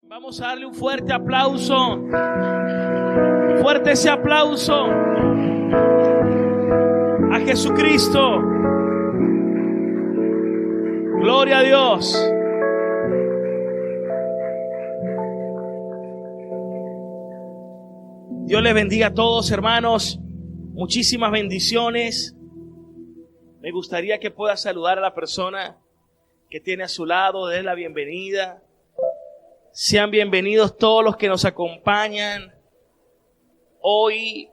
Vamos a darle un fuerte aplauso. Fuerte ese aplauso a Jesucristo. Gloria a Dios. Dios les bendiga a todos, hermanos. Muchísimas bendiciones. Me gustaría que pueda saludar a la persona que tiene a su lado, denle la bienvenida. Sean bienvenidos todos los que nos acompañan hoy.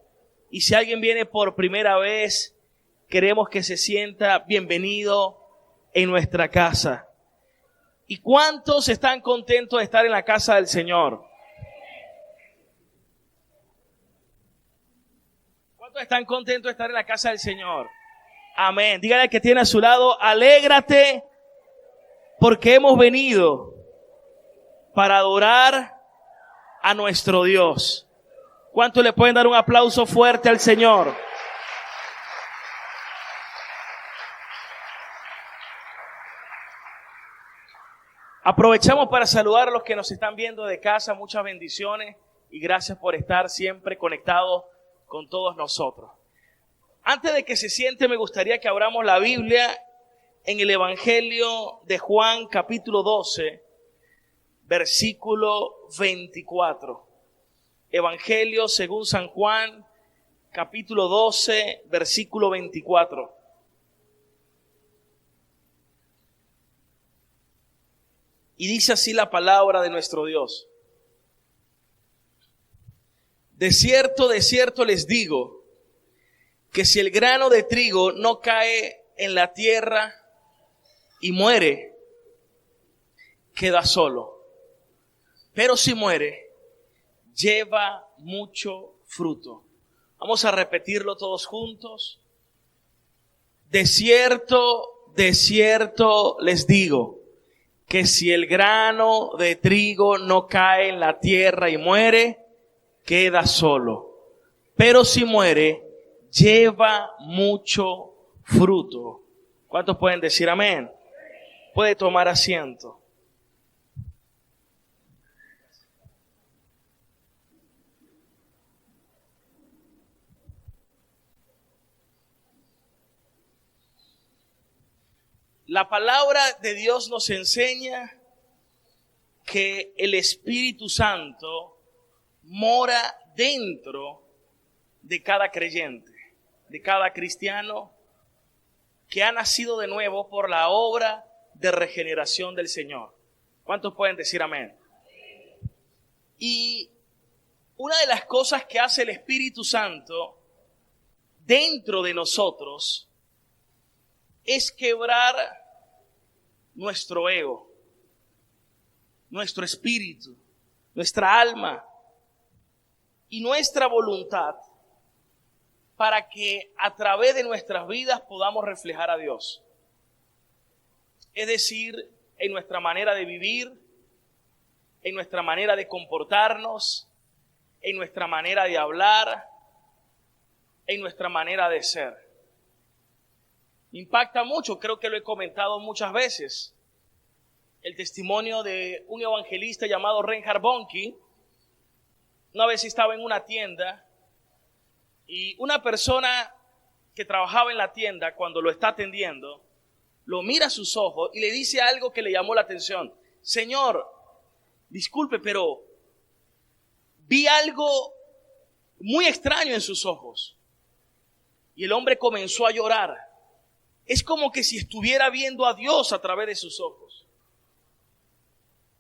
Y si alguien viene por primera vez, queremos que se sienta bienvenido en nuestra casa. ¿Y cuántos están contentos de estar en la casa del Señor? ¿Cuántos están contentos de estar en la casa del Señor? Amén. Dígale al que tiene a su lado, alégrate porque hemos venido para adorar a nuestro Dios. ¿Cuántos le pueden dar un aplauso fuerte al Señor? Aprovechamos para saludar a los que nos están viendo de casa. Muchas bendiciones y gracias por estar siempre conectados con todos nosotros. Antes de que se siente, me gustaría que abramos la Biblia en el Evangelio de Juan, capítulo 12, versículo 24. Evangelio según San Juan, capítulo 12, versículo 24. Y dice así la palabra de nuestro Dios. De cierto les digo, que si el grano de trigo no cae en la tierra y muere, queda solo. Pero si muere, lleva mucho fruto. Vamos a repetirlo todos juntos. De cierto les digo, que si el grano de trigo no cae en la tierra y muere, queda solo. Pero si muere, lleva mucho fruto. ¿Cuántos pueden decir amén? Puede tomar asiento. La palabra de Dios nos enseña que el Espíritu Santo mora dentro de cada creyente, de cada cristiano que ha nacido de nuevo por la obra de regeneración del Señor. ¿Cuántos pueden decir amén? Y una de las cosas que hace el Espíritu Santo dentro de nosotros es quebrar nuestro ego, nuestro espíritu, nuestra alma y nuestra voluntad para que a través de nuestras vidas podamos reflejar a Dios. Es decir, en nuestra manera de vivir, en nuestra manera de comportarnos, en nuestra manera de hablar, en nuestra manera de ser. Impacta mucho, creo que lo he comentado muchas veces, el testimonio de un evangelista llamado Reinhard Bonnke. Una vez estaba en una tienda y una persona que trabajaba en la tienda, cuando lo está atendiendo, lo mira a sus ojos y le dice algo que le llamó la atención. Señor, disculpe, pero vi algo muy extraño en sus ojos. Y el hombre comenzó a llorar. Es como que si estuviera viendo a Dios a través de sus ojos.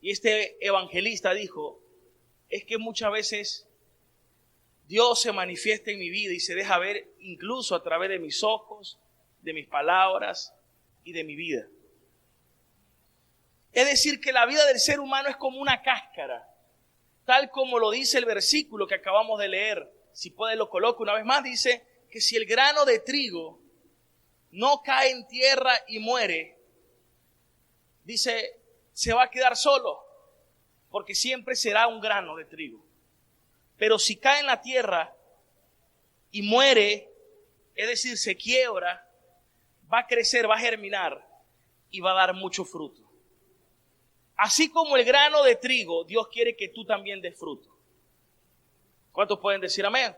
Y este evangelista dijo, es que muchas veces Dios se manifiesta en mi vida y se deja ver incluso a través de mis ojos, de mis palabras y de mi vida. Es decir, que la vida del ser humano es como una cáscara, tal como lo dice el versículo que acabamos de leer. Si puede lo coloco una vez más, dice que si el grano de trigo no cae en tierra y muere, dice, se va a quedar solo, porque siempre será un grano de trigo. Pero si cae en la tierra y muere, es decir, se quiebra, va a crecer, va a germinar y va a dar mucho fruto. Así como el grano de trigo, Dios quiere que tú también des fruto. ¿Cuántos pueden decir amén?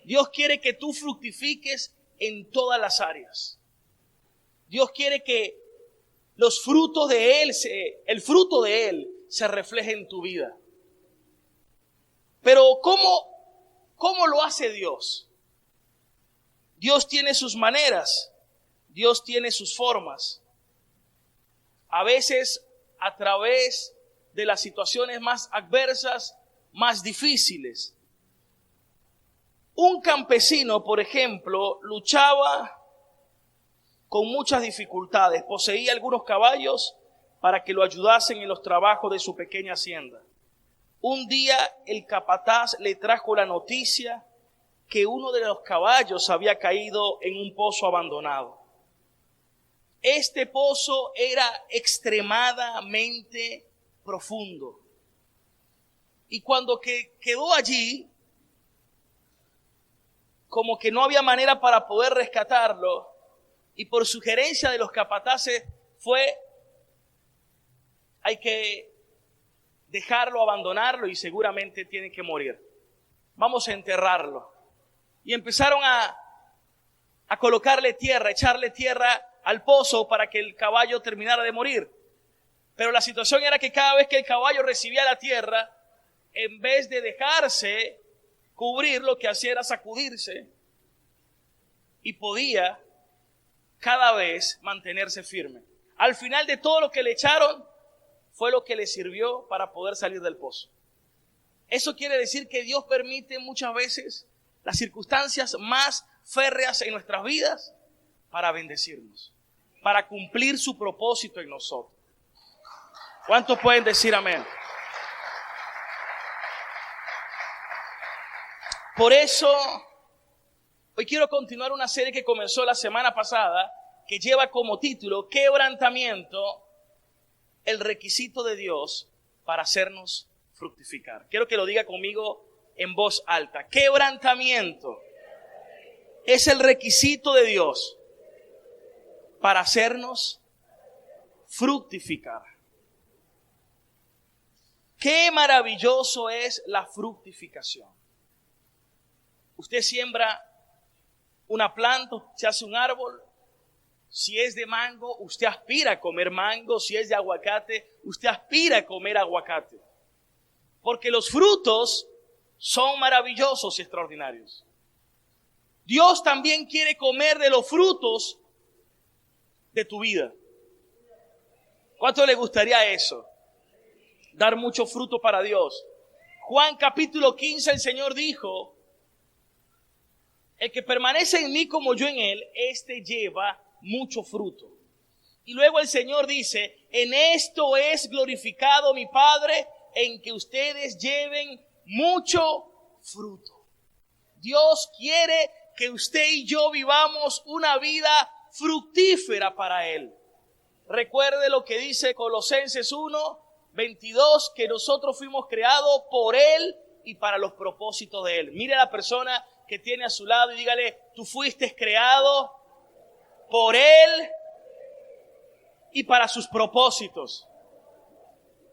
Dios quiere que tú fructifiques en todas las áreas. Dios quiere que los frutos de Él, el fruto de Él se refleje en tu vida. Pero ¿cómo lo hace Dios? Dios tiene sus maneras, Dios tiene sus formas. A veces a través de las situaciones más adversas, más difíciles. Un campesino, por ejemplo, luchaba con muchas dificultades. Poseía algunos caballos para que lo ayudasen en los trabajos de su pequeña hacienda. Un día el capataz le trajo la noticia que uno de los caballos había caído en un pozo abandonado. Este pozo era extremadamente profundo. Y cuando quedó allí, como que no había manera para poder rescatarlo, y por sugerencia de los capataces hay que dejarlo, abandonarlo y seguramente tiene que morir. Vamos a enterrarlo. Y empezaron a colocarle tierra, echarle tierra al pozo para que el caballo terminara de morir. Pero la situación era que cada vez que el caballo recibía la tierra, en vez de dejarse cubrir, lo que hacía era sacudirse y podía cada vez mantenerse firme. Al final de todo lo que le echaron fue lo que le sirvió para poder salir del pozo. Eso quiere decir que Dios permite muchas veces las circunstancias más férreas en nuestras vidas para bendecirnos, para cumplir su propósito en nosotros. ¿Cuántos pueden decir amén? Por eso, hoy quiero continuar una serie que comenzó la semana pasada, que lleva como título Quebrantamiento, el requisito de Dios para hacernos fructificar. Quiero que lo diga conmigo en voz alta. Quebrantamiento es el requisito de Dios para hacernos fructificar. Qué maravilloso es la fructificación. Usted siembra una planta, se hace un árbol. Si es de mango, usted aspira a comer mango. Si es de aguacate, usted aspira a comer aguacate. Porque los frutos son maravillosos y extraordinarios. Dios también quiere comer de los frutos de tu vida. ¿Cuánto le gustaría eso? Dar mucho fruto para Dios. Juan capítulo 15, el Señor dijo: el que permanece en mí como yo en él, este lleva mucho fruto. Y luego el Señor dice: en esto es glorificado mi Padre, en que ustedes lleven mucho fruto. Dios quiere que usted y yo vivamos una vida fructífera para Él. Recuerde lo que dice Colosenses 1:22, que nosotros fuimos creados por Él y para los propósitos de Él. Mire a la persona que tiene a su lado y dígale: tú fuiste creado por Él y para sus propósitos.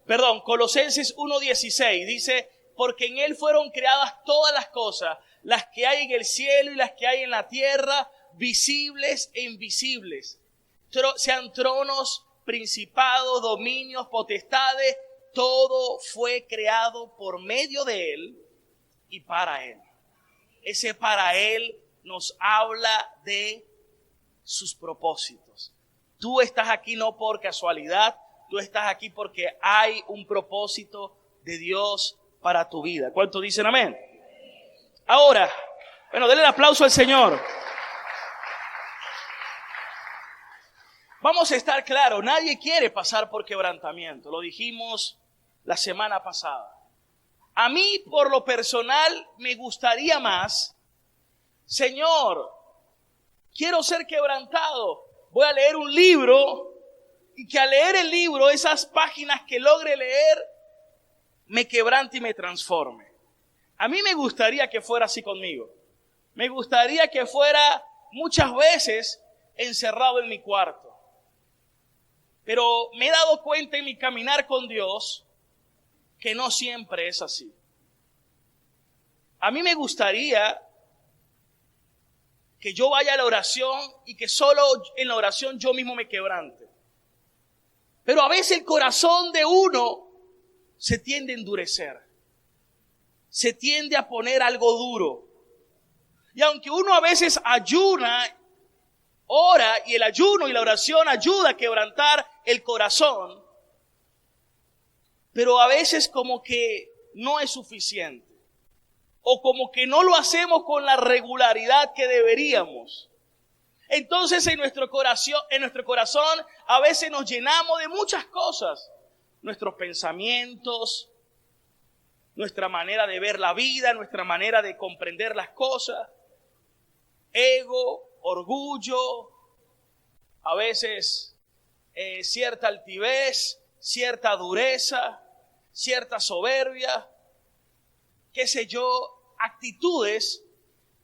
Perdón, Colosenses 1:16 dice: porque en Él fueron creadas todas las cosas, las que hay en el cielo y las que hay en la tierra, visibles e invisibles. Sean tronos, principados, dominios, potestades, todo fue creado por medio de Él y para Él. Ese para Él nos habla de sus propósitos. Tú estás aquí no por casualidad, tú estás aquí porque hay un propósito de Dios para tu vida. ¿Cuántos dicen amén? Ahora, bueno, denle el aplauso al Señor. Vamos a estar claros, nadie quiere pasar por quebrantamiento. Lo dijimos la semana pasada. A mí, por lo personal, me gustaría más: Señor, quiero ser quebrantado. Voy a leer un libro y que al leer el libro, esas páginas que logre leer, me quebrante y me transforme. A mí me gustaría que fuera así conmigo. Me gustaría que fuera muchas veces encerrado en mi cuarto. Pero me he dado cuenta en mi caminar con Dios que no siempre es así. A mí me gustaría que yo vaya a la oración y que solo en la oración yo mismo me quebrante. Pero a veces el corazón de uno se tiende a endurecer. Se tiende a poner algo duro. Y aunque uno a veces ayuna, ora, y el ayuno y la oración ayuda a quebrantar el corazón, pero a veces como que no es suficiente. O como que no lo hacemos con la regularidad que deberíamos. Entonces en nuestro corazón a veces nos llenamos de muchas cosas. Nuestros pensamientos, nuestra manera de ver la vida, nuestra manera de comprender las cosas. Ego, orgullo, a veces cierta altivez, cierta dureza, cierta soberbia, qué sé yo, actitudes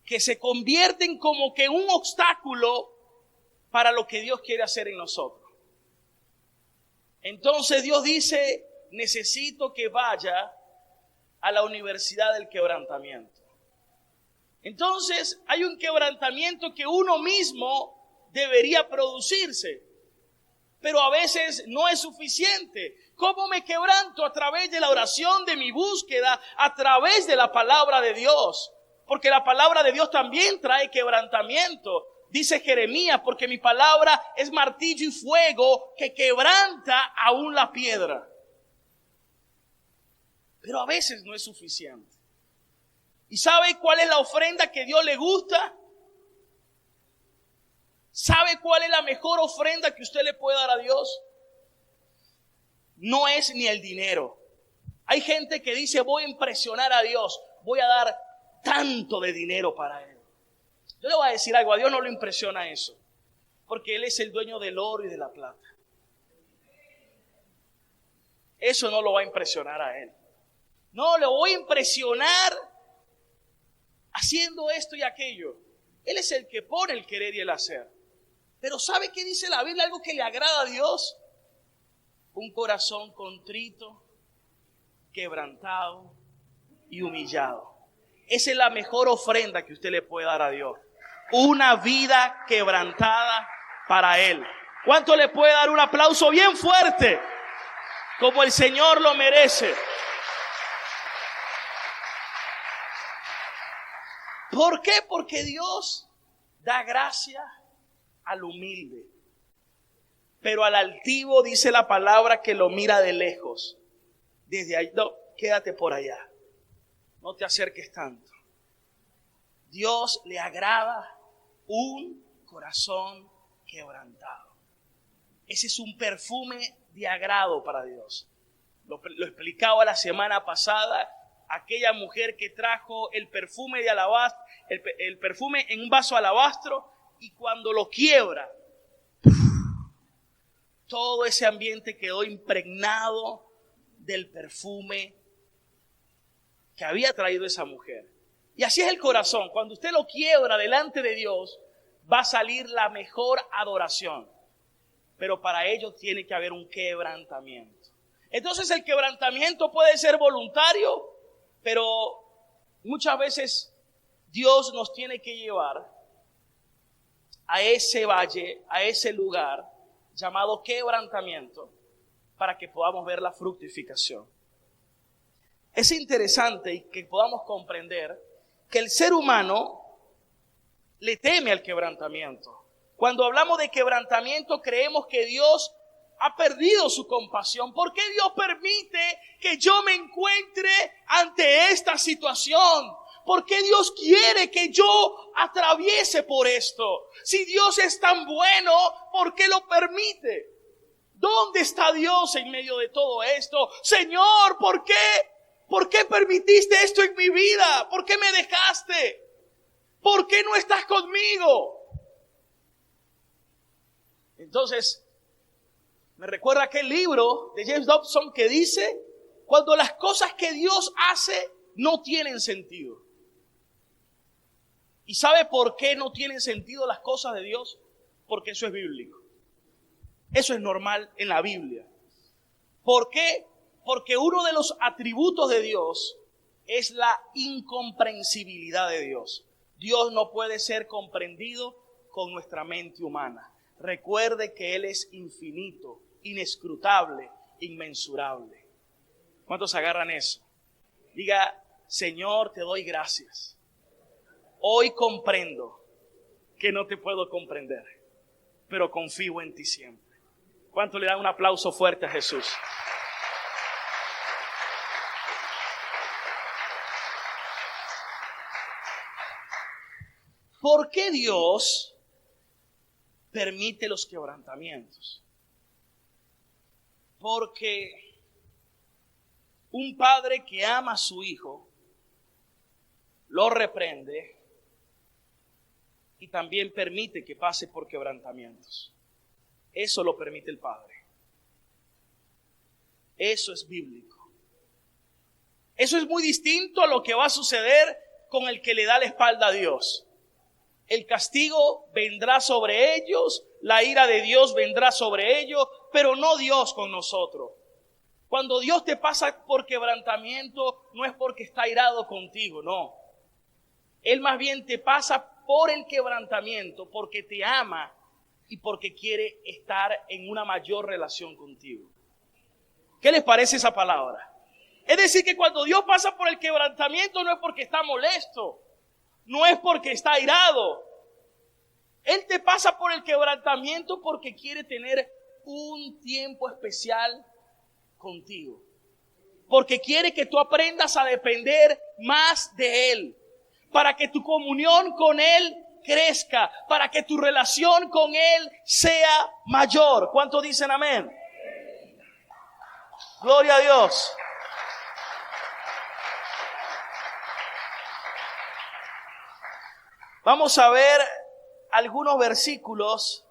que se convierten como que en un obstáculo para lo que Dios quiere hacer en nosotros. Entonces Dios dice, necesito que vaya a la universidad del quebrantamiento. Entonces hay un quebrantamiento que uno mismo debería producirse, pero a veces no es suficiente. ¿Cómo me quebranto? A través de la oración, de mi búsqueda, a través de la palabra de Dios. Porque la palabra de Dios también trae quebrantamiento. Dice Jeremías, porque mi palabra es martillo y fuego que quebranta aún la piedra. Pero a veces no es suficiente. ¿Y sabe cuál es la ofrenda que Dios le gusta? ¿Sabe cuál es la mejor ofrenda que usted le puede dar a Dios? No es ni el dinero. Hay gente que dice, voy a impresionar a Dios, voy a dar tanto de dinero para Él. Yo le voy a decir algo, a Dios no le impresiona eso, porque Él es el dueño del oro y de la plata. Eso no lo va a impresionar a Él. No, le voy a impresionar haciendo esto y aquello. Él es el que pone el querer y el hacer. Pero ¿sabe qué dice la Biblia? Algo que le agrada a Dios. Un corazón contrito, quebrantado y humillado. Esa es la mejor ofrenda que usted le puede dar a Dios. Una vida quebrantada para Él. ¿Cuánto le puede dar un aplauso bien fuerte? Como el Señor lo merece. ¿Por qué? Porque Dios da gracia al humilde. Pero al altivo dice la palabra que lo mira de lejos. Desde ahí, no, quédate por allá. No te acerques tanto. Dios le agrada un corazón quebrantado. Ese es un perfume de agrado para Dios. Lo explicaba la semana pasada. Aquella mujer que trajo el perfume de alabastro, el perfume en un vaso de alabastro, y cuando lo quiebra, todo ese ambiente quedó impregnado del perfume que había traído esa mujer. Y así es el corazón. Cuando usted lo quiebra delante de Dios, va a salir la mejor adoración. Pero para ello tiene que haber un quebrantamiento. Entonces el quebrantamiento puede ser voluntario, pero muchas veces Dios nos tiene que llevar a ese valle, a ese lugar llamado quebrantamiento, para que podamos ver la fructificación. Es interesante que podamos comprender que el ser humano le teme al quebrantamiento. Cuando hablamos de quebrantamiento, creemos que Dios ha perdido su compasión. ¿Por qué Dios permite que yo me encuentre ante esta situación? ¿Por qué Dios quiere que yo atraviese por esto? Si Dios es tan bueno, ¿por qué lo permite? ¿Dónde está Dios en medio de todo esto? Señor, ¿por qué? ¿Por qué permitiste esto en mi vida? ¿Por qué me dejaste? ¿Por qué no estás conmigo? Entonces, me recuerda aquel libro de James Dobson que dice, cuando las cosas que Dios hace no tienen sentido. ¿Y sabe por qué no tienen sentido las cosas de Dios? Porque eso es bíblico. Eso es normal en la Biblia. ¿Por qué? Porque uno de los atributos de Dios es la incomprensibilidad de Dios. Dios no puede ser comprendido con nuestra mente humana. Recuerde que Él es infinito, inescrutable, inmensurable. ¿Cuántos agarran eso? Diga, Señor, te doy gracias. Hoy comprendo que no te puedo comprender, pero confío en ti siempre. ¿Cuánto le dan un aplauso fuerte a Jesús? ¿Por qué Dios permite los quebrantamientos? Porque un padre que ama a su hijo lo reprende y también permite que pase por quebrantamientos. Eso lo permite el Padre. Eso es bíblico. Eso es muy distinto a lo que va a suceder con el que le da la espalda a Dios. El castigo vendrá sobre ellos, la ira de Dios vendrá sobre ellos, pero no Dios con nosotros. Cuando Dios te pasa por quebrantamiento, no es porque está airado contigo, no. Él más bien te pasa por el quebrantamiento, porque te ama y porque quiere estar en una mayor relación contigo. ¿Qué les parece esa palabra? Es decir, que cuando Dios pasa por el quebrantamiento no es porque está molesto, no es porque está airado. Él te pasa por el quebrantamiento porque quiere tener un tiempo especial contigo. Porque quiere que tú aprendas a depender más de Él. Para que tu comunión con Él crezca. Para que tu relación con Él sea mayor. ¿Cuántos dicen amén? Gloria a Dios. Vamos a ver algunos versículos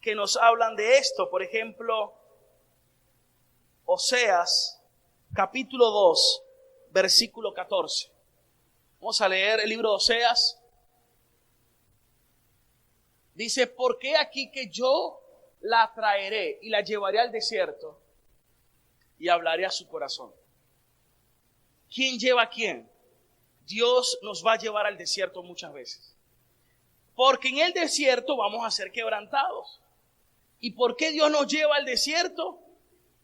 que nos hablan de esto. Por ejemplo, Oseas, capítulo 2, versículo 14. Vamos a leer el libro de Oseas. Dice, ¿por qué aquí que yo la traeré y la llevaré al desierto y hablaré a su corazón? ¿Quién lleva a quién? Dios nos va a llevar al desierto muchas veces. Porque en el desierto vamos a ser quebrantados. ¿Y por qué Dios nos lleva al desierto?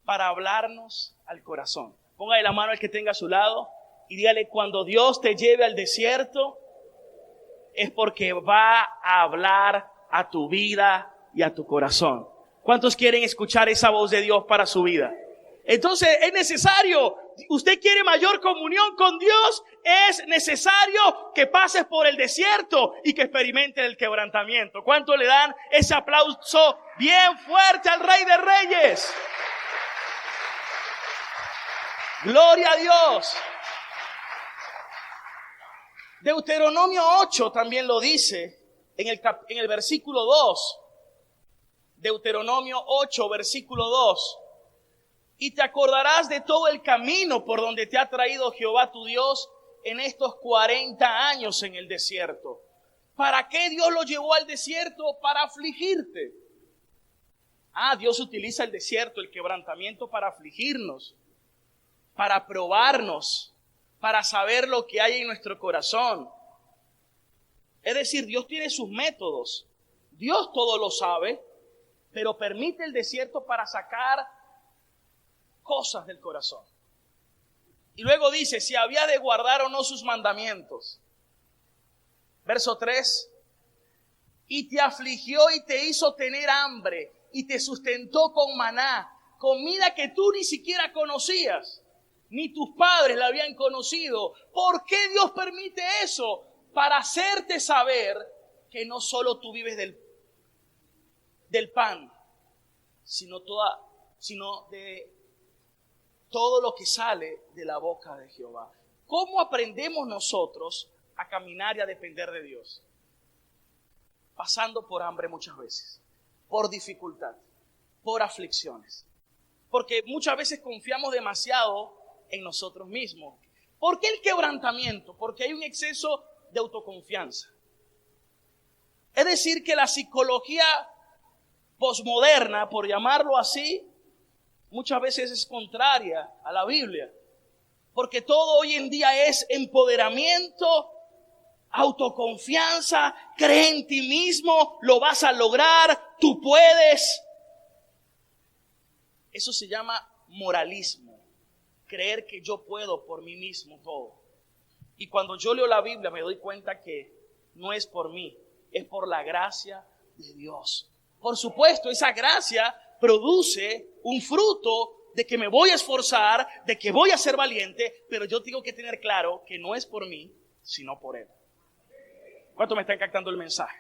Para hablarnos al corazón. Póngale la mano al que tenga a su lado y dígale, cuando Dios te lleve al desierto, es porque va a hablar a tu vida y a tu corazón. ¿Cuántos quieren escuchar esa voz de Dios para su vida? Entonces es necesario, usted quiere mayor comunión con Dios, es necesario que pases por el desierto y que experimente el quebrantamiento. ¿Cuántos le dan ese aplauso bien fuerte al Rey de Reyes? Gloria a Dios. Deuteronomio 8 también lo dice en el versículo 2. Deuteronomio 8, versículo 2. Y te acordarás de todo el camino por donde te ha traído Jehová tu Dios en estos 40 años en el desierto. ¿Para qué Dios lo llevó al desierto? Para afligirte. Dios utiliza el desierto, el quebrantamiento para afligirnos, para probarnos, para saber lo que hay en nuestro corazón. Es decir, Dios tiene sus métodos. Dios todo lo sabe, pero permite el desierto para sacar cosas del corazón. Y luego dice, si había de guardar o no sus mandamientos. Verso 3. Y te afligió y te hizo tener hambre y te sustentó con maná, comida que tú ni siquiera conocías, ni tus padres la habían conocido. ¿Por qué Dios permite eso? Para hacerte saber que no solo tú vives del pan, sino de todo lo que sale de la boca de Jehová. ¿Cómo aprendemos nosotros a caminar y a depender de Dios? Pasando por hambre muchas veces, por dificultad, por aflicciones. Porque muchas veces confiamos demasiado en nosotros mismos. ¿Por qué el quebrantamiento? Porque hay un exceso de autoconfianza. Es decir, que la psicología posmoderna, por llamarlo así, muchas veces es contraria a la Biblia. Porque todo hoy en día es empoderamiento, autoconfianza, cree en ti mismo, lo vas a lograr, tú puedes. Eso se llama moralismo, creer que yo puedo por mí mismo todo. Y cuando yo leo la Biblia me doy cuenta que no es por mí, es por la gracia de Dios. Por supuesto, esa gracia produce un fruto de que me voy a esforzar, de que voy a ser valiente, pero yo tengo que tener claro que no es por mí, sino por Él. ¿Cuánto me están captando el mensaje?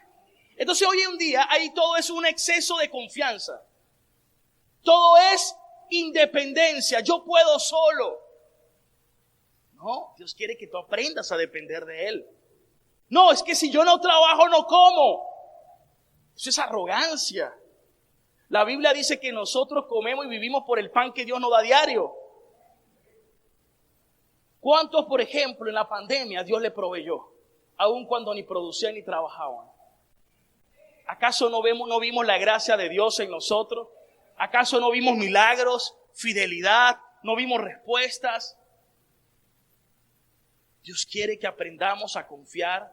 Entonces hoy en día ahí todo es un exceso de confianza. Todo es independencia. Yo puedo solo. No, Dios quiere que tú aprendas a depender de Él. No, es que si yo no trabajo no como. Eso es arrogancia. La Biblia dice que nosotros comemos y vivimos por el pan que Dios nos da diario. ¿Cuántos, por ejemplo, en la pandemia Dios le proveyó? Aun cuando ni producían ni trabajaban. ¿Acaso no vimos la gracia de Dios en nosotros? ¿Acaso no vimos milagros, fidelidad? ¿No vimos respuestas? Dios quiere que aprendamos a confiar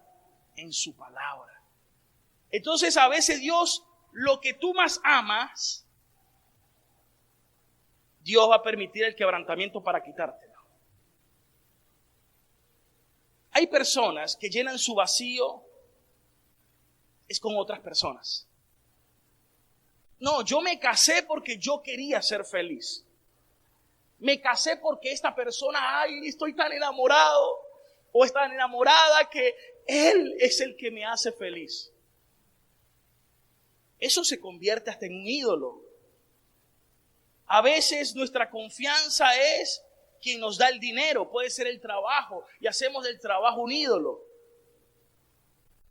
en su palabra. Entonces a veces Dios, lo que tú más amas, Dios va a permitir el quebrantamiento para quitártelo. Hay personas que llenan su vacío es con otras personas. No, yo me casé porque yo quería ser feliz. Me casé porque esta persona, ay, estoy tan enamorado o es tan enamorada que él es el que me hace feliz. Eso se convierte hasta en un ídolo. A veces nuestra confianza es quien nos da el dinero, puede ser el trabajo, y hacemos del trabajo un ídolo.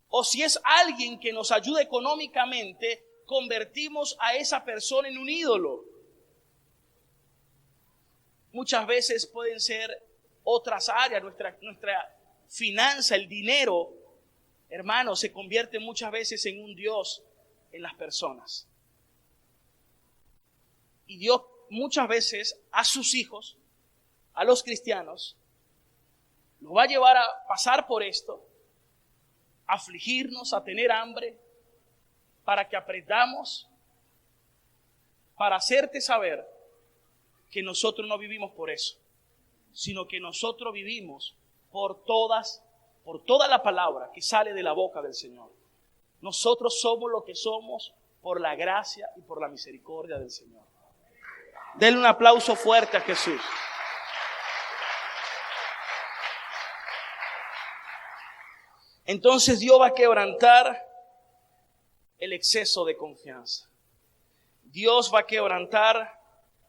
O si es alguien que nos ayuda económicamente, convertimos a esa persona en un ídolo. Muchas veces pueden ser otras áreas, nuestra finanza, el dinero, hermano, se convierte muchas veces en un Dios en las personas. Y Dios muchas veces a sus hijos, a los cristianos, los va a llevar a pasar por esto, a afligirnos, a tener hambre, para que aprendamos, para hacerte saber que nosotros no vivimos por eso, sino que nosotros vivimos por toda la palabra que sale de la boca del Señor. Nosotros somos lo que somos por la gracia y por la misericordia del Señor. Denle un aplauso fuerte a Jesús. Entonces Dios va a quebrantar el exceso de confianza. Dios va a quebrantar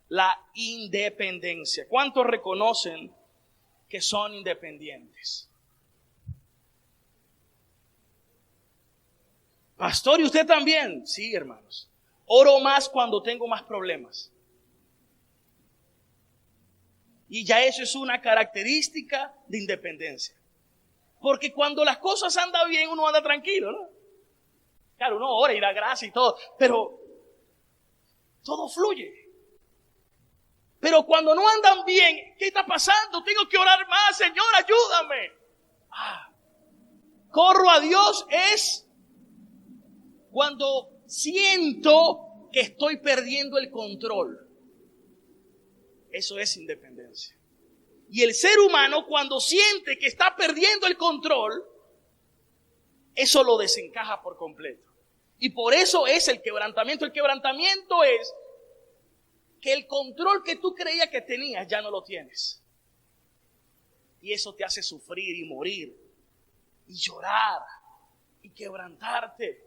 la independencia. ¿Cuántos reconocen que son independientes? Pastor, ¿y usted también? Sí, hermanos. Oro más cuando tengo más problemas. Y ya eso es una característica de independencia. Porque cuando las cosas andan bien, uno anda tranquilo, ¿no? Claro, uno ora y da gracia y todo, pero todo fluye. Pero cuando no andan bien, ¿qué está pasando? Tengo que orar más, Señor, ayúdame. Corro a Dios es cuando siento que estoy perdiendo el control. Eso es independencia. Y el ser humano, cuando siente que está perdiendo el control, eso lo desencaja por completo. Y por eso es el quebrantamiento. El quebrantamiento es que el control que tú creías que tenías ya no lo tienes. Y eso te hace sufrir y morir y llorar y quebrantarte.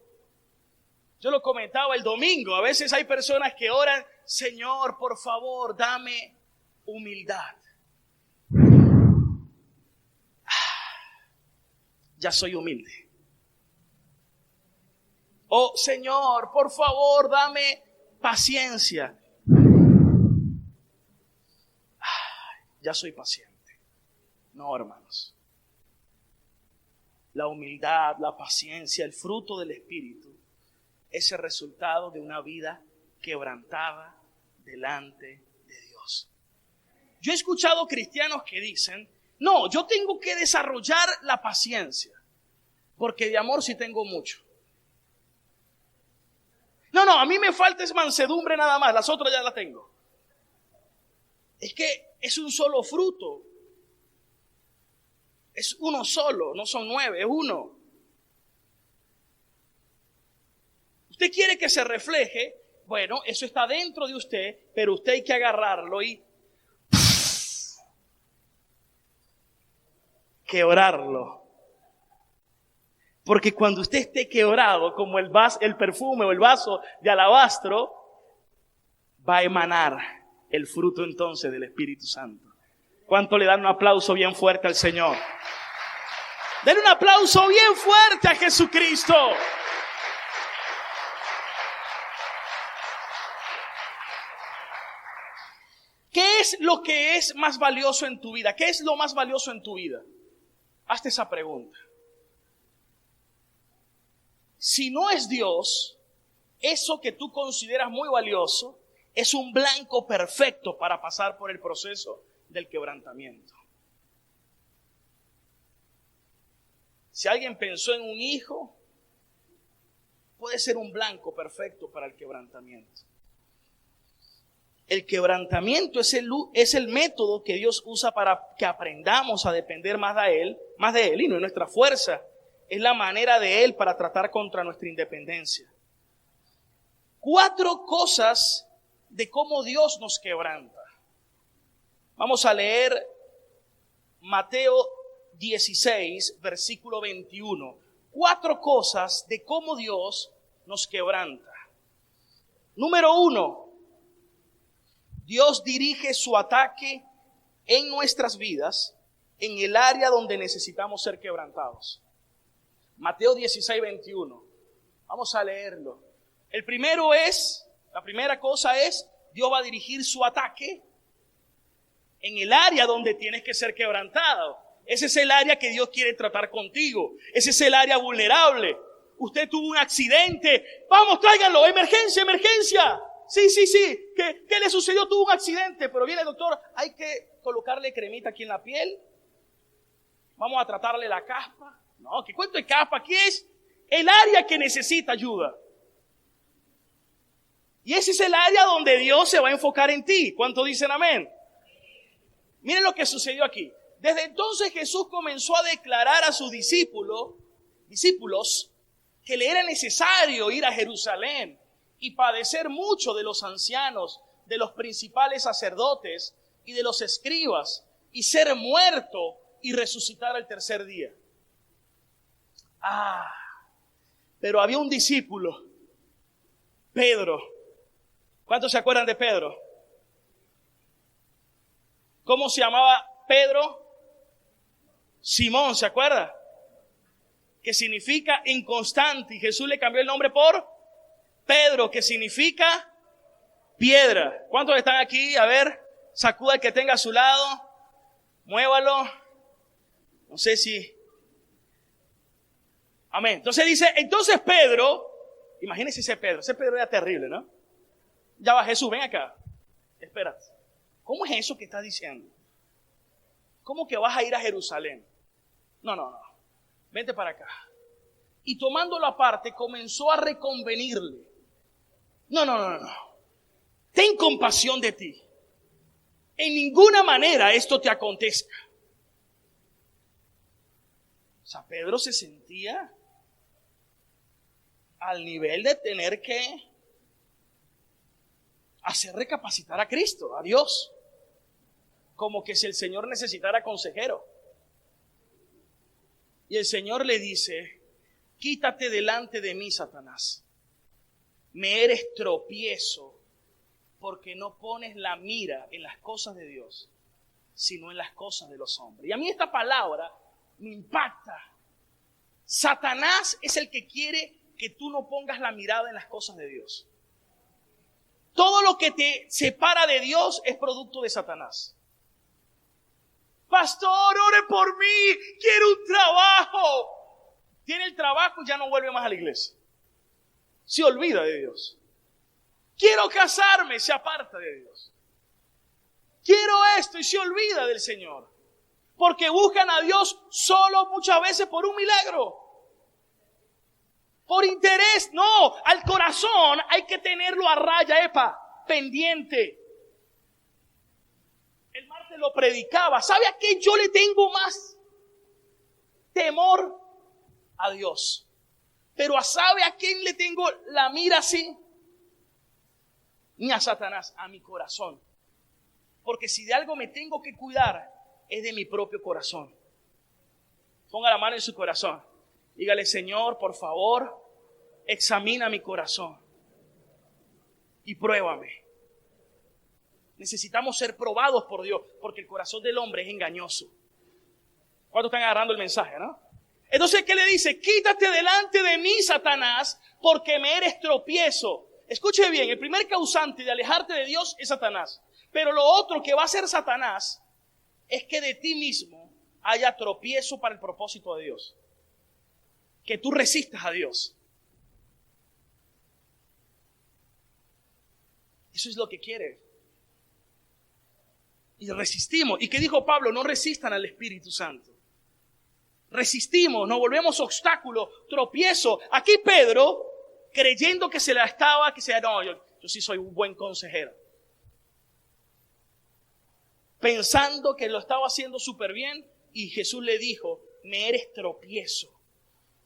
Yo lo comentaba el domingo. A veces hay personas que oran, Señor, por favor, dame humildad. Ya soy humilde. Oh, Señor, por favor, dame paciencia. Ya soy paciente. No, hermanos. La humildad, la paciencia, el fruto del Espíritu es el resultado de una vida quebrantada delante de Dios. Yo he escuchado cristianos que dicen, no, yo tengo que desarrollar la paciencia, porque de amor sí tengo mucho. No, a mí me falta es mansedumbre nada más, las otras ya las tengo. Es que es un solo fruto. Es uno solo, no son 9, es uno. Usted quiere que se refleje, bueno, eso está dentro de usted, pero usted hay que agarrarlo y quebrarlo. Porque cuando usted esté quebrado, como el perfume o el vaso de alabastro, va a emanar el fruto entonces del Espíritu Santo. ¿Cuánto le dan un aplauso bien fuerte al Señor? Denle un aplauso bien fuerte a Jesucristo. ¿Qué es lo que es más valioso en tu vida? ¿Qué es lo más valioso en tu vida? Hazte esa pregunta. Si no es Dios, eso que tú consideras muy valioso es un blanco perfecto para pasar por el proceso del quebrantamiento. Si alguien pensó en un hijo, puede ser un blanco perfecto para el quebrantamiento. El quebrantamiento es el método que Dios usa para que aprendamos a depender más de Él y no de nuestra fuerza. Es la manera de Él para tratar contra nuestra independencia. 4 cosas de cómo Dios nos quebranta. Vamos a leer Mateo 16, versículo 21. 4 cosas de cómo Dios nos quebranta. Número 1. Dios dirige su ataque en nuestras vidas, en el área donde necesitamos ser quebrantados. Mateo 16, 21. Vamos a leerlo. La primera cosa es, Dios va a dirigir su ataque en el área donde tienes que ser quebrantado. Ese es el área que Dios quiere tratar contigo. Ese es el área vulnerable. Usted tuvo un accidente. Vamos, tráiganlo. Emergencia. Sí. ¿Qué le sucedió? Tuvo un accidente, pero viene el doctor. Hay que colocarle cremita aquí en la piel. Vamos a tratarle la caspa. No, ¿qué cuento de caspa? Aquí es el área que necesita ayuda. Y ese es el área donde Dios se va a enfocar en ti. ¿Cuántos dicen amén? Miren lo que sucedió aquí. Desde entonces Jesús comenzó a declarar a sus discípulos que le era necesario ir a Jerusalén y padecer mucho de los ancianos, de los principales sacerdotes y de los escribas, y ser muerto y resucitar al tercer día. Pero había un discípulo, Pedro. ¿Cuántos se acuerdan de Pedro? ¿Cómo se llamaba Pedro? Simón, ¿se acuerda? Que significa inconstante, y Jesús le cambió el nombre por Pedro, que significa piedra. ¿Cuántos están aquí? A ver, sacuda el que tenga a su lado, muévalo. No sé si... Amén. Entonces Pedro, imagínense ese Pedro era terrible, ¿no? Ya va Jesús, ven acá. Espérate. ¿Cómo es eso que estás diciendo? ¿Cómo que vas a ir a Jerusalén? No. Vente para acá. Y tomándolo aparte, comenzó a reconvenirle. No. Ten compasión de ti. En ninguna manera esto te acontezca. O sea, Pedro se sentía al nivel de tener que hacer recapacitar a Cristo, a Dios. Como que si el Señor necesitara consejero. Y el Señor le dice: quítate delante de mí, Satanás. Me eres tropiezo porque no pones la mira en las cosas de Dios, sino en las cosas de los hombres. Y a mí esta palabra me impacta. Satanás es el que quiere que tú no pongas la mirada en las cosas de Dios. Todo lo que te separa de Dios es producto de Satanás. Pastor, ore por mí, quiero un trabajo. Tiene el trabajo y ya no vuelve más a la iglesia. se olvida de Dios. Quiero casarme, se aparta de Dios. Quiero esto y se olvida del Señor. Porque buscan a Dios solo muchas veces por un milagro. Por interés, no. Al corazón hay que tenerlo a raya, pendiente. El martes lo predicaba. ¿Sabe a qué yo le tengo más temor? A Dios. Pero ¿sabe a quién le tengo la mira así? Ni a Satanás, a mi corazón. Porque si de algo me tengo que cuidar, es de mi propio corazón. Ponga la mano en su corazón. Dígale, Señor, por favor, examina mi corazón y pruébame. Necesitamos ser probados por Dios, porque el corazón del hombre es engañoso. ¿Cuántos están agarrando el mensaje, no? Entonces, ¿qué le dice? Quítate delante de mí, Satanás, porque me eres tropiezo. Escuche bien, el primer causante de alejarte de Dios es Satanás. Pero lo otro que va a hacer Satanás es que de ti mismo haya tropiezo para el propósito de Dios. Que tú resistas a Dios. Eso es lo que quiere. Y resistimos. ¿Y qué dijo Pablo? No resistan al Espíritu Santo. Resistimos, nos volvemos obstáculo, tropiezo. Aquí Pedro, creyendo que se la estaba, yo sí soy un buen consejero. Pensando que lo estaba haciendo súper bien, y Jesús le dijo, me eres tropiezo.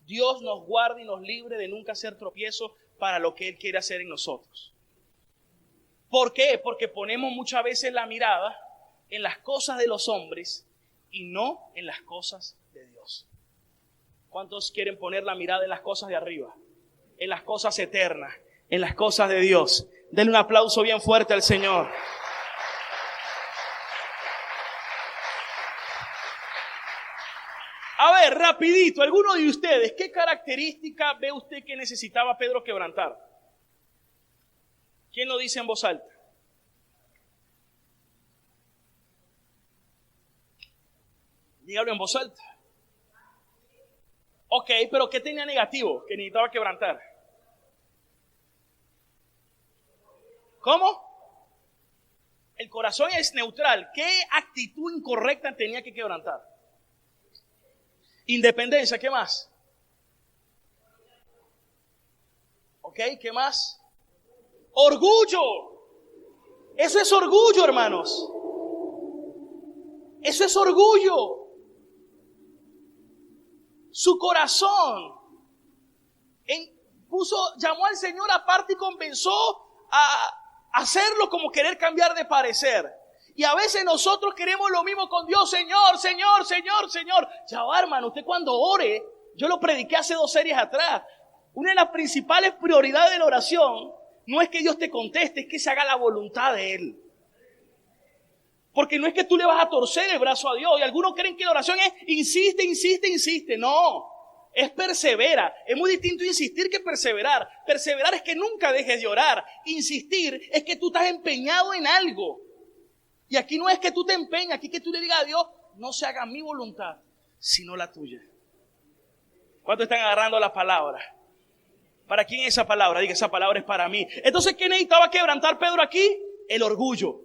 Dios nos guarde y nos libre de nunca ser tropiezo para lo que Él quiere hacer en nosotros. ¿Por qué? Porque ponemos muchas veces la mirada en las cosas de los hombres y no en las cosas de Dios. ¿Cuántos quieren poner la mirada en las cosas de arriba? En las cosas eternas, en las cosas de Dios. Denle un aplauso bien fuerte al Señor. A ver, rapidito, alguno de ustedes, ¿qué característica ve usted que necesitaba Pedro quebrantar? ¿Quién lo dice en voz alta? Dígalo en voz alta. Ok, pero ¿qué tenía negativo que necesitaba quebrantar? ¿Cómo? El corazón es neutral. ¿Qué actitud incorrecta tenía que quebrantar? Independencia, ¿qué más? Ok, ¿qué más? Orgullo. Eso es orgullo, hermanos. Eso es orgullo. Su corazón llamó al Señor aparte y comenzó a hacerlo como querer cambiar de parecer. Y a veces nosotros queremos lo mismo con Dios. Señor, Señor, Señor, Señor. Ya va, hermano, usted cuando ore, yo lo prediqué hace 2 series atrás. Una de las principales prioridades de la oración no es que Dios te conteste, es que se haga la voluntad de Él. Porque no es que tú le vas a torcer el brazo a Dios. Y algunos creen que la oración es insiste, insiste, insiste. No, es persevera. Es muy distinto insistir que perseverar. Perseverar es que nunca dejes de orar. Insistir es que tú estás empeñado en algo. Y aquí no es que tú te empeñas, aquí es que tú le digas a Dios, no se haga mi voluntad, sino la tuya. ¿Cuántos están agarrando la palabra? ¿Para quién es esa palabra? Diga, esa palabra es para mí. Entonces, ¿qué necesitaba quebrantar Pedro aquí? El orgullo.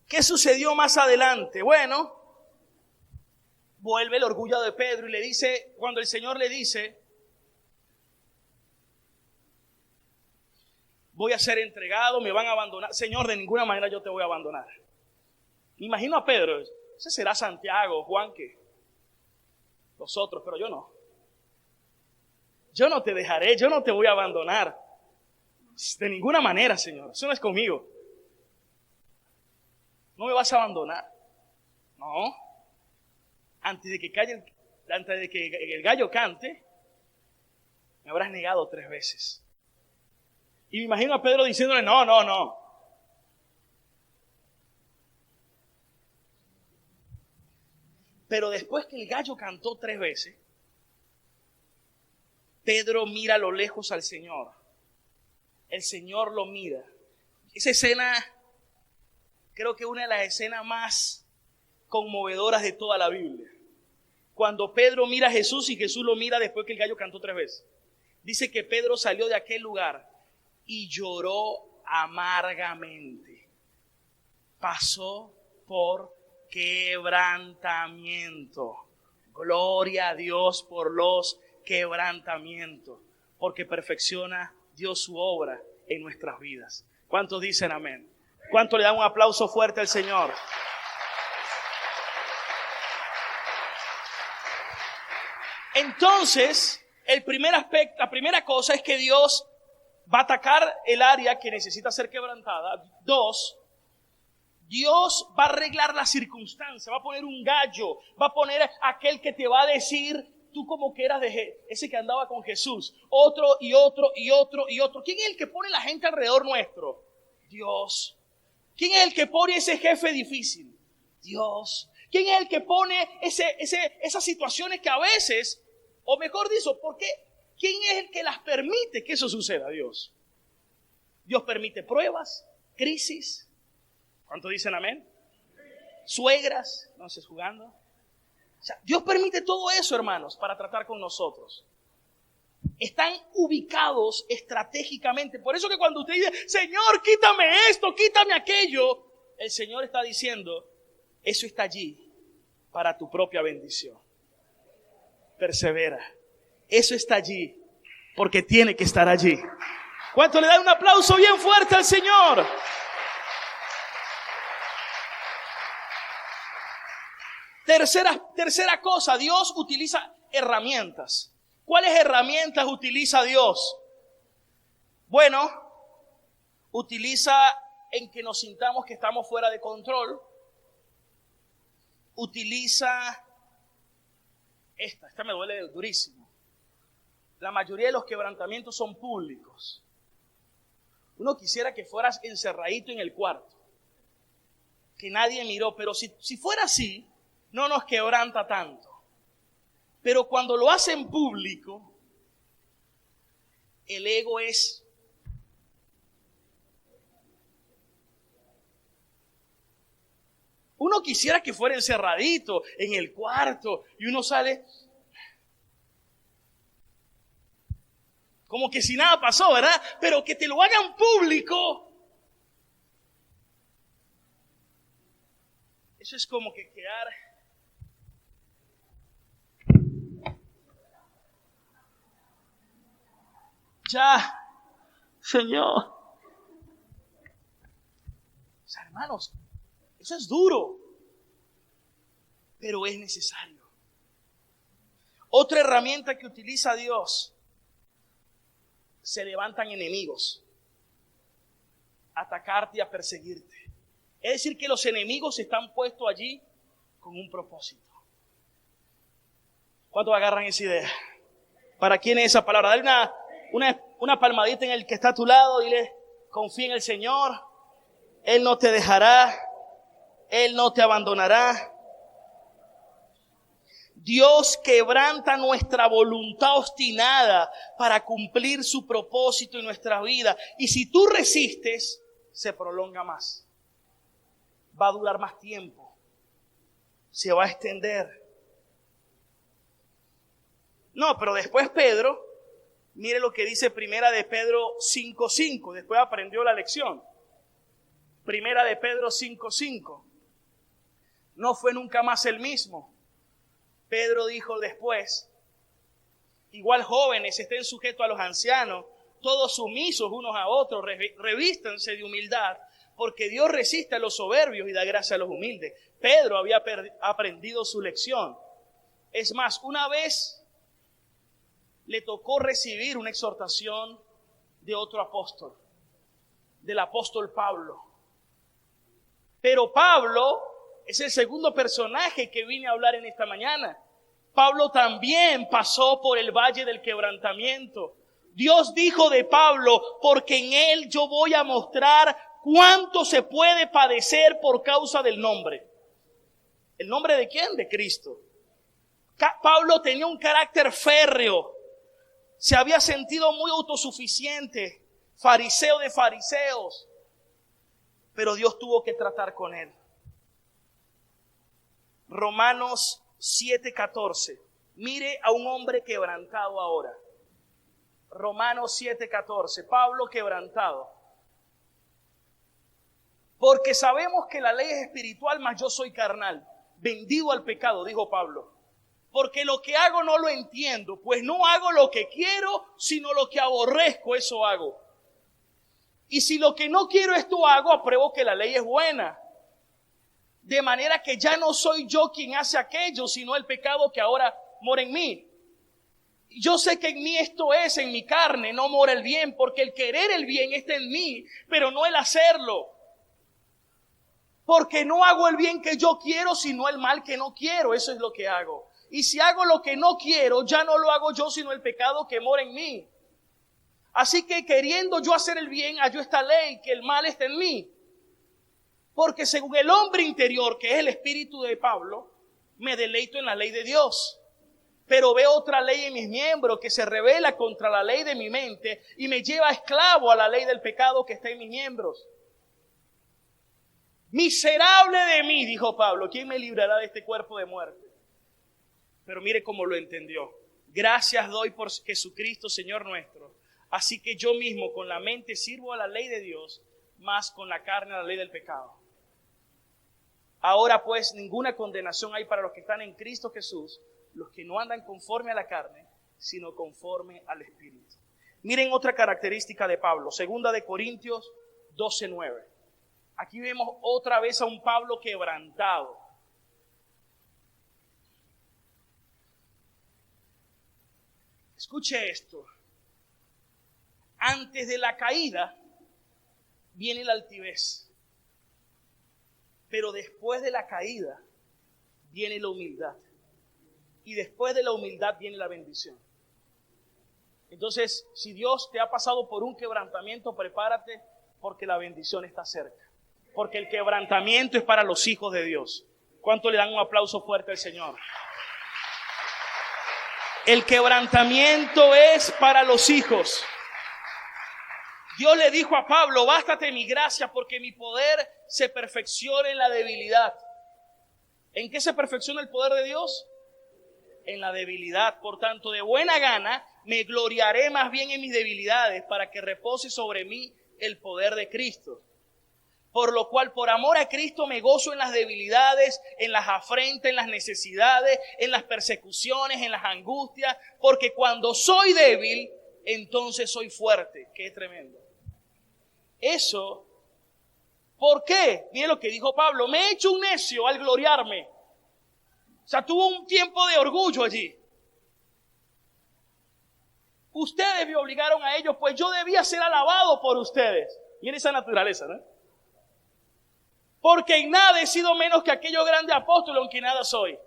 ¿Qué sucedió más adelante? Bueno, vuelve el orgullo de Pedro y le dice, cuando el Señor le dice, voy a ser entregado, me van a abandonar. Señor, de ninguna manera yo te voy a abandonar. Me imagino a Pedro, ese será Santiago, Juan, que los otros, pero yo no. Yo no te dejaré, yo no te voy a abandonar. De ninguna manera, Señor, eso no es conmigo. No me vas a abandonar. No. Antes de que el gallo cante, me habrás negado 3 veces. Y me imagino a Pedro diciéndole, no. Pero después que el gallo cantó 3 veces, Pedro mira a lo lejos al Señor. El Señor lo mira. Esa escena, creo que una de las escenas más conmovedoras de toda la Biblia. Cuando Pedro mira a Jesús y Jesús lo mira después que el gallo cantó 3 veces. Dice que Pedro salió de aquel lugar y lloró amargamente. Pasó por quebrantamiento. Gloria a Dios por los quebrantamientos, porque perfecciona Dios su obra en nuestras vidas. ¿Cuántos dicen amén? ¿Cuántos le dan un aplauso fuerte al Señor? Entonces, el primer aspecto, la primera cosa es que Dios va a atacar el área que necesita ser quebrantada. 2, Dios va a arreglar la circunstancia, va a poner un gallo, va a poner aquel que te va a decir, tú como que eras de ese que andaba con Jesús, otro y otro y otro y otro. ¿Quién es el que pone la gente alrededor nuestro? Dios. ¿Quién es el que pone ese jefe difícil? Dios. ¿Quién es el que pone esas situaciones que a veces, o mejor dicho, ¿por qué? ¿Quién es el que las permite que eso suceda? Dios. Dios permite pruebas, crisis. ¿Cuántos dicen amén? Suegras, no estés jugando. O sea, Dios permite todo eso, hermanos, para tratar con nosotros. Están ubicados estratégicamente. Por eso que cuando usted dice, Señor, quítame esto, quítame aquello, el Señor está diciendo, eso está allí para tu propia bendición. Persevera. Eso está allí porque tiene que estar allí. ¿Cuánto le dan un aplauso bien fuerte al Señor? Tercera cosa, Dios utiliza herramientas. ¿Cuáles herramientas utiliza Dios? Bueno, utiliza en que nos sintamos que estamos fuera de control. Utiliza esta me duele durísimo. La mayoría de los quebrantamientos son públicos. Uno quisiera que fueras encerradito en el cuarto, que nadie miró, pero si fuera así, no nos quebranta tanto. Pero cuando lo hace en público, el ego es... Uno quisiera que fuera encerradito en el cuarto y uno sale como que si nada pasó, ¿verdad? Pero que te lo hagan público, eso es como que quedar... Ya, Señor. O sea, hermanos, eso es duro, pero es necesario. Otra herramienta que utiliza Dios, se levantan enemigos a atacarte y a perseguirte. Es decir, que los enemigos están puestos allí con un propósito. ¿Cuántos agarran esa idea? ¿Para quién es esa palabra? Dale una palmadita en el que está a tu lado, dile, confía en el Señor, Él no te dejará, Él no te abandonará. Dios quebranta nuestra voluntad obstinada para cumplir su propósito en nuestra vida. Y si tú resistes, se prolonga más. Va a durar más tiempo. Se va a extender. No, pero después Pedro, mire lo que dice Primera de Pedro 5:5. Después aprendió la lección. Primera de Pedro 5:5. No fue nunca más el mismo. Pedro dijo después, igual jóvenes, estén sujetos a los ancianos, todos sumisos unos a otros, revístanse de humildad, porque Dios resiste a los soberbios y da gracia a los humildes. Pedro había aprendido su lección. Es más, una vez le tocó recibir una exhortación de otro apóstol, del apóstol Pablo. Pero Pablo es el segundo personaje que vine a hablar en esta mañana. Pablo también pasó por el valle del quebrantamiento. Dios dijo de Pablo, porque en él yo voy a mostrar cuánto se puede padecer por causa del nombre. ¿El nombre de quién? De Cristo. Pablo tenía un carácter férreo. Se había sentido muy autosuficiente, fariseo de fariseos. Pero Dios tuvo que tratar con él. Romanos 7:14. Mire a un hombre quebrantado ahora. Romanos 7:14. Pablo quebrantado. Porque sabemos que la ley es espiritual, mas yo soy carnal, vendido al pecado, dijo Pablo. Porque lo que hago no lo entiendo, pues no hago lo que quiero, sino lo que aborrezco, eso hago. Y si lo que no quiero esto hago, apruebo que la ley es buena. De manera que ya no soy yo quien hace aquello, sino el pecado que ahora mora en mí. Yo sé que en mí esto es, en mi carne no mora el bien, porque el querer el bien está en mí, pero no el hacerlo. Porque no hago el bien que yo quiero, sino el mal que no quiero. Eso es lo que hago. Y si hago lo que no quiero, ya no lo hago yo, sino el pecado que mora en mí. Así que queriendo yo hacer el bien, hallo esta ley, que el mal está en mí. Porque según el hombre interior, que es el espíritu de Pablo, me deleito en la ley de Dios. Pero veo otra ley en mis miembros que se rebela contra la ley de mi mente y me lleva esclavo a la ley del pecado que está en mis miembros. Miserable de mí, dijo Pablo, ¿quién me librará de este cuerpo de muerte? Pero mire cómo lo entendió. Gracias doy por Jesucristo, Señor nuestro. Así que yo mismo con la mente sirvo a la ley de Dios, más con la carne a la ley del pecado. Ahora pues ninguna condenación hay para los que están en Cristo Jesús, los que no andan conforme a la carne, sino conforme al Espíritu. Miren otra característica de Pablo, 2 Corintios 12:9. Aquí vemos otra vez a un Pablo quebrantado. Escuche esto. Antes de la caída viene la altivez. Pero después de la caída viene la humildad. Y después de la humildad viene la bendición. Entonces, si Dios te ha pasado por un quebrantamiento, prepárate porque la bendición está cerca. Porque el quebrantamiento es para los hijos de Dios. ¿Cuánto le dan un aplauso fuerte al Señor? El quebrantamiento es para los hijos. Dios le dijo a Pablo, bástate mi gracia porque mi poder se perfecciona en la debilidad. ¿En qué se perfecciona el poder de Dios? En la debilidad. Por tanto, de buena gana me gloriaré más bien en mis debilidades para que repose sobre mí el poder de Cristo. Por lo cual, por amor a Cristo, me gozo en las debilidades, en las afrentas, en las necesidades, en las persecuciones, en las angustias, porque cuando soy débil, entonces soy fuerte. Qué tremendo. Eso, ¿por qué? Miren lo que dijo Pablo, me he hecho un necio al gloriarme. O sea, tuvo un tiempo de orgullo allí. Ustedes me obligaron a ello, pues yo debía ser alabado por ustedes. Miren esa naturaleza, ¿no? Porque en nada he sido menos que aquellos grandes apóstoles, aunque nada soy.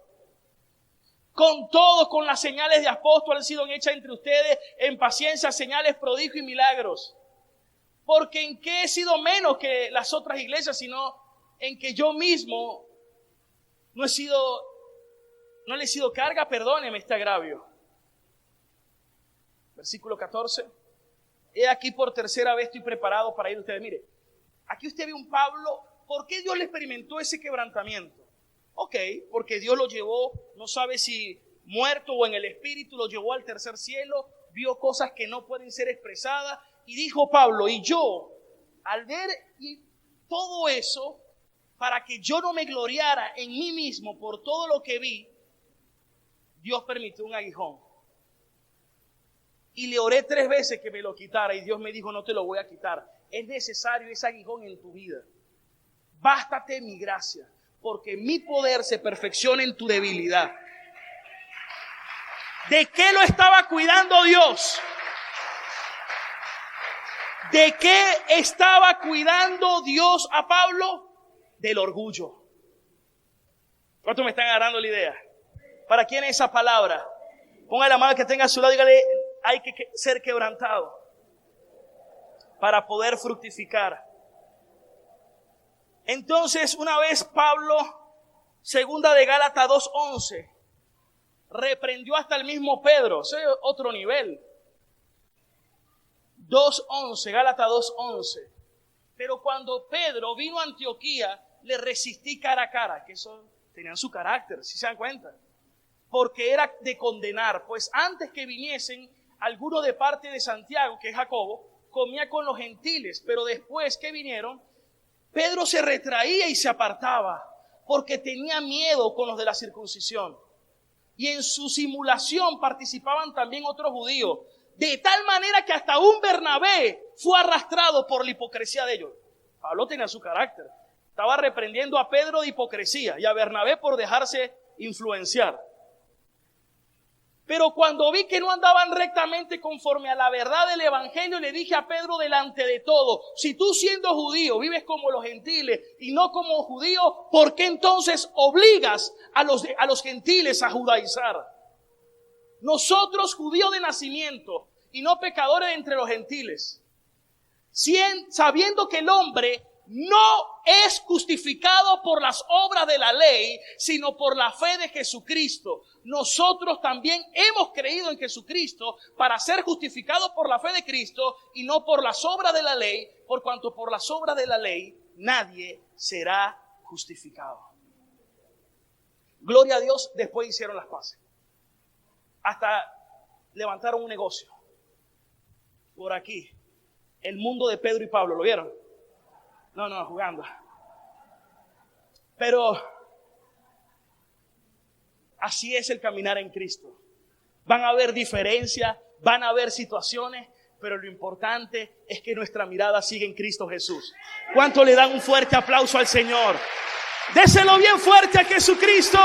Con todo, con las señales de apóstol han sido hechas entre ustedes, en paciencia, señales, prodigios y milagros. Porque en qué he sido menos que las otras iglesias, sino en que yo mismo no le he sido carga, perdóneme este agravio. Versículo 14. He aquí por tercera vez estoy preparado para ir a ustedes. Mire, aquí usted ve un Pablo. ¿Por qué Dios le experimentó ese quebrantamiento? Ok, porque Dios lo llevó, no sabe si muerto o en el espíritu, lo llevó al tercer cielo, vio cosas que no pueden ser expresadas, y dijo Pablo, y yo, al ver todo eso, para que yo no me gloriara en mí mismo por todo lo que vi, Dios permitió un aguijón. Y le oré 3 veces que me lo quitara, y Dios me dijo, no te lo voy a quitar. Es necesario ese aguijón en tu vida. Bástate mi gracia, porque mi poder se perfecciona en tu debilidad. ¿De qué lo estaba cuidando Dios? ¿De qué estaba cuidando Dios a Pablo? Del orgullo. ¿Cuántos me están agarrando la idea? ¿Para quién es esa palabra? Ponga la mano que tenga a su lado y dígale, hay que ser quebrantado para poder fructificar. Entonces, una vez Pablo, 2 de Gálatas 2:11, reprendió hasta el mismo Pedro. Ese es otro nivel. 2:11, Gálatas 2:11. Pero cuando Pedro vino a Antioquía, le resistí cara a cara, que eso tenían su carácter, si se dan cuenta. Porque era de condenar, pues antes que viniesen, alguno de parte de Santiago, que es Jacobo, comía con los gentiles, pero después que vinieron, Pedro se retraía y se apartaba, porque tenía miedo con los de la circuncisión. Y en su simulación participaban también otros judíos, de tal manera que hasta un Bernabé fue arrastrado por la hipocresía de ellos. Pablo tenía su carácter. Estaba reprendiendo a Pedro de hipocresía y a Bernabé por dejarse influenciar. Pero cuando vi que no andaban rectamente conforme a la verdad del evangelio, le dije a Pedro delante de todo: si tú, siendo judío, vives como los gentiles y no como judío, ¿por qué entonces obligas a los gentiles a judaizar? Nosotros, judíos de nacimiento y no pecadores entre los gentiles, sabiendo que el hombre no es justificado por las obras de la ley, sino por la fe de Jesucristo. Nosotros también hemos creído en Jesucristo para ser justificados por la fe de Cristo y no por las obras de la ley, por cuanto por las obras de la ley nadie será justificado. Gloria a Dios, después hicieron las paces. Hasta levantaron un negocio. Por aquí, el mundo de Pedro y Pablo, ¿lo vieron? No, jugando. Pero así es el caminar en Cristo. Van a haber diferencias, van a haber situaciones, pero lo importante es que nuestra mirada siga en Cristo Jesús. ¿Cuánto le dan un fuerte aplauso al Señor? Déselo bien fuerte a Jesucristo.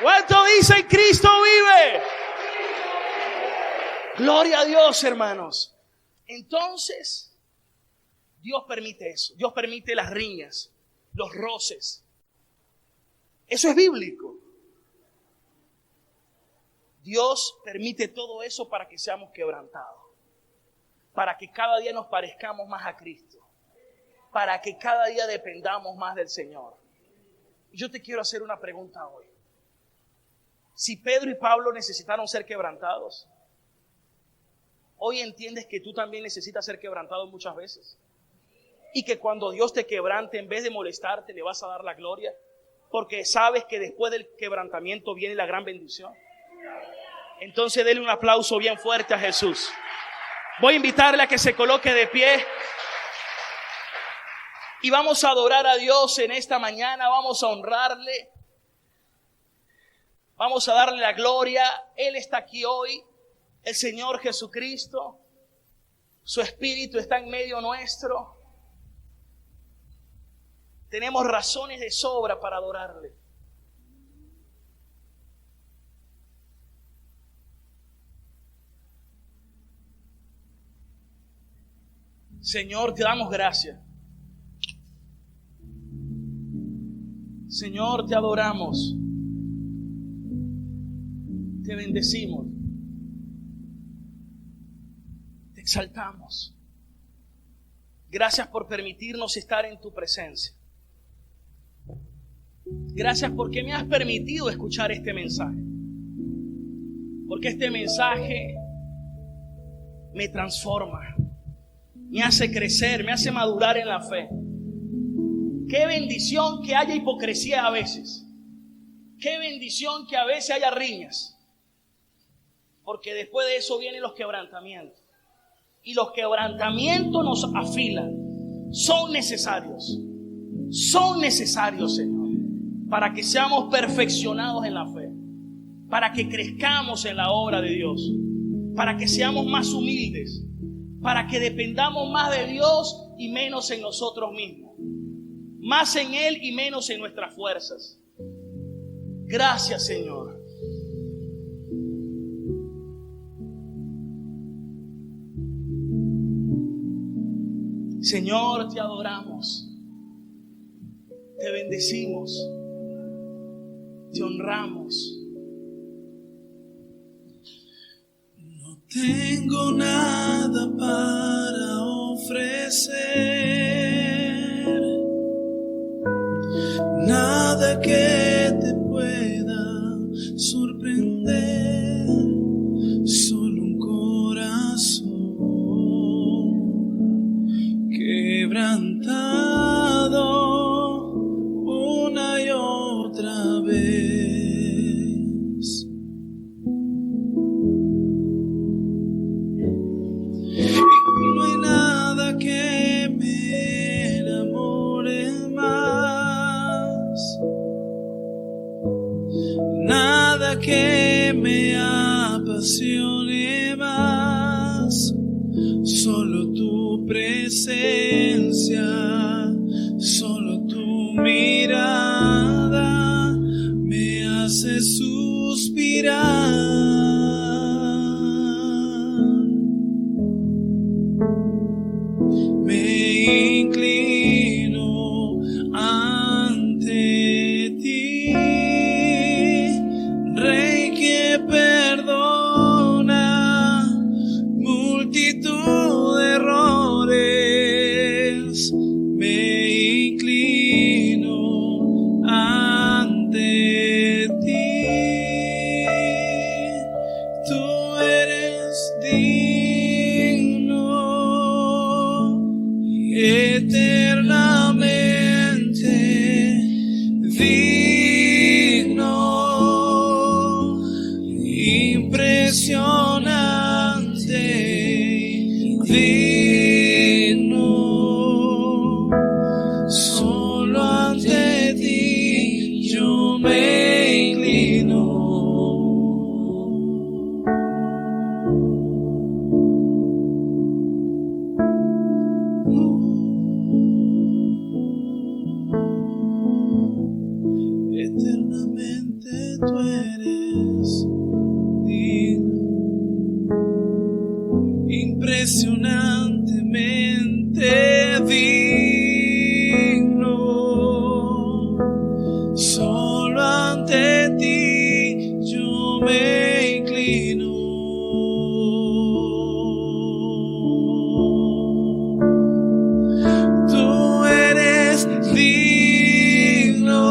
¿Cuánto dicen Cristo vive? Gloria a Dios, hermanos. Entonces, Dios permite eso. Dios permite las riñas, los roces. Eso es bíblico. Dios permite todo eso para que seamos quebrantados, para que cada día nos parezcamos más a Cristo, para que cada día dependamos más del Señor. Yo te quiero hacer una pregunta hoy. Si Pedro y Pablo necesitaron ser quebrantados, hoy entiendes que tú también necesitas ser quebrantado muchas veces. Y que cuando Dios te quebrante, en vez de molestarte, le vas a dar la gloria. Porque sabes que después del quebrantamiento viene la gran bendición. Entonces denle un aplauso bien fuerte a Jesús. Voy a invitarle a que se coloque de pie. Y vamos a adorar a Dios en esta mañana. Vamos a honrarle. Vamos a darle la gloria. Él está aquí hoy. El Señor Jesucristo. Su Espíritu está en medio nuestro. Tenemos razones de sobra para adorarle. Señor, te damos gracias. Señor, te adoramos. Te bendecimos. Te exaltamos. Gracias por permitirnos estar en tu presencia. Gracias porque me has permitido escuchar este mensaje. Porque este mensaje me transforma, me hace crecer, me hace madurar en la fe. Qué bendición que haya hipocresía a veces. Qué bendición que a veces haya riñas. Porque después de eso vienen los quebrantamientos. Y los quebrantamientos nos afilan. Son necesarios. Son necesarios, Señor, para que seamos perfeccionados en la fe, para que crezcamos en la obra de Dios, para que seamos más humildes, para que dependamos más de Dios y menos en nosotros mismos, más en Él y menos en nuestras fuerzas. Gracias, Señor. Señor, te adoramos, te bendecimos, te honramos. No tengo nada para ofrecer, nada que te pueda sorprender, solo un corazón quebrantado una y otra vez. nada que me apasione más, solo tu presencia, solo tu mirada me hace suspirar. Me inclino ante ti, Rey que perdona multitud de errores. Me inclino ante ti, tú eres digno, eternamente digno, impresionante, digno, solo ante ti yo me inclino. Eternamente tú eres digno, impresionantemente digno, solo ante ti yo me inclino. Tú eres digno,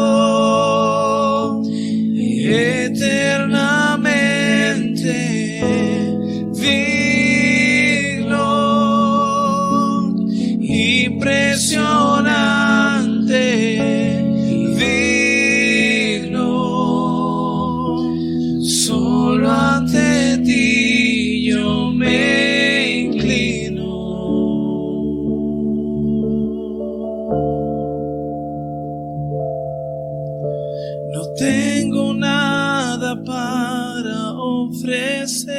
eternamente digno, impresionante, digno, solo ante ti yo me inclino. No tengo nada para ofrecer,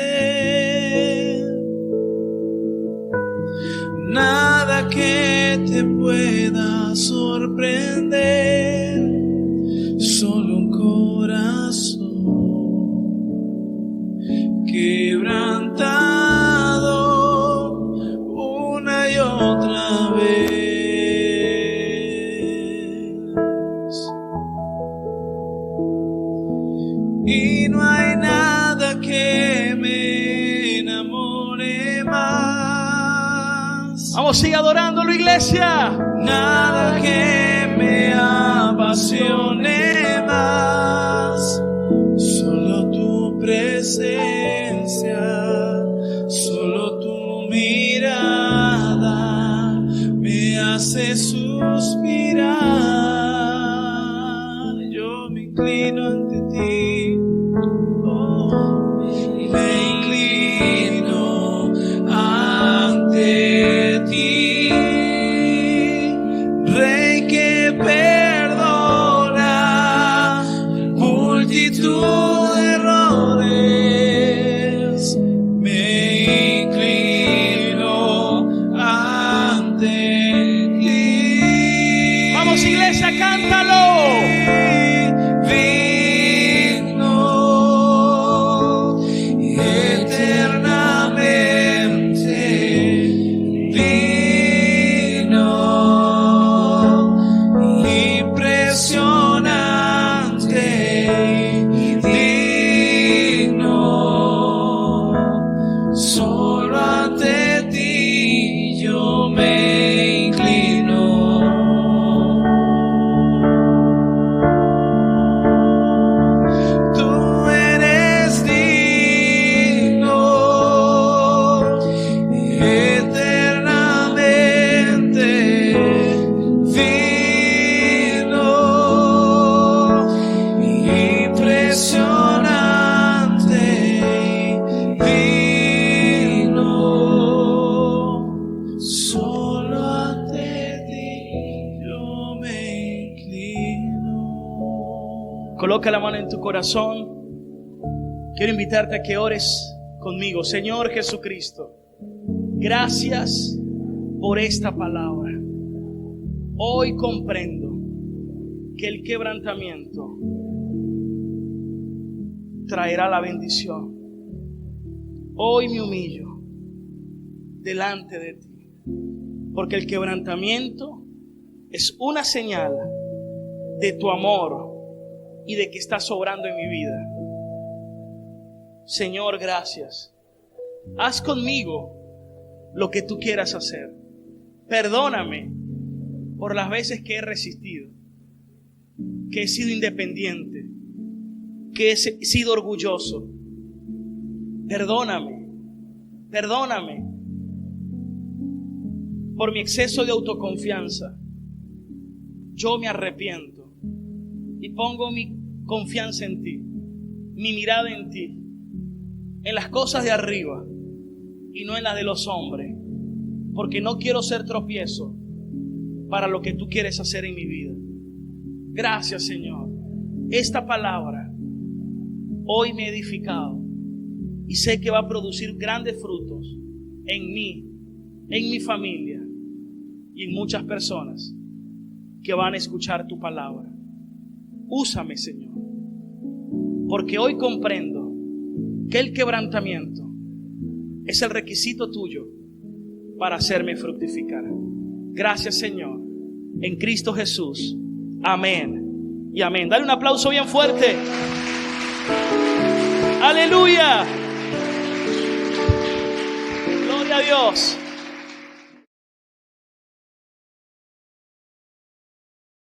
nada que te pueda sorprender, solo un corazón quebrantado una y otra vez. Y no hay nada que me enamore más. Vamos, sigue adorándolo, iglesia. Nada que me apasione más, solo tu presencia, solo tu mirada me hace suspirar. Yo me inclino ante ti, oh, me inclino ante ti, Rey que perdona multitud de errores. Me inclino ante ti. Vamos, iglesia, cántalo. Digno, eternamente digno, impresionante, digno, solo ante ti yo me inclino. Tú eres digno, eternamente digno, impresionante, digno, solo ante ti yo me inclino. Coloca la mano en tu corazón quiero invitarte a que ores conmigo. Señor Jesucristo, gracias por esta palabra. Hoy comprendo que el quebrantamiento traerá la bendición. Hoy me humillo delante de ti, porque el quebrantamiento es una señal de tu amor y de que estás obrando en mi vida. Señor, gracias. Haz conmigo lo que tú quieras hacer. Perdóname por las veces que he resistido, que he sido independiente, que he sido orgulloso. Perdóname por mi exceso de autoconfianza. Yo me arrepiento y pongo mi confianza en ti, mi mirada en ti, en las cosas de arriba y no en las de los hombres, porque no quiero ser tropiezo para lo que tú quieres hacer en mi vida. Gracias, Señor. Esta palabra hoy me ha edificado y sé que va a producir grandes frutos en mí, en mi familia y en muchas personas que van a escuchar tu palabra. Úsame, Señor, porque hoy comprendo que el quebrantamiento es el requisito tuyo para hacerme fructificar. Gracias, Señor, en Cristo Jesús. Amén y amén. Dale un aplauso bien fuerte. ¡Aleluya! Gloria a Dios.